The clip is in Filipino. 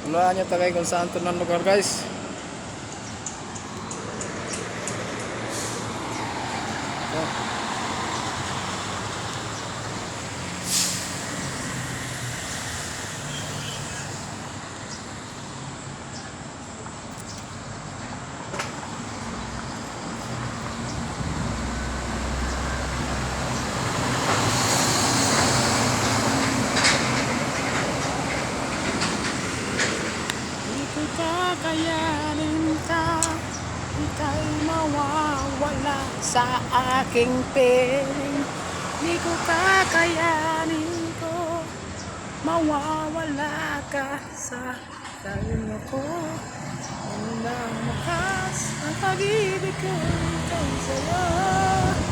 Wala nyo tagay kung saan ito ng lugar guys. So, kakayanin ka, ika'y mawawala sa aking piling. Di ko kakayanin ko, mawawala ka sa talim ako. Ang lakas ng pag-ibig ko kay sa'yo.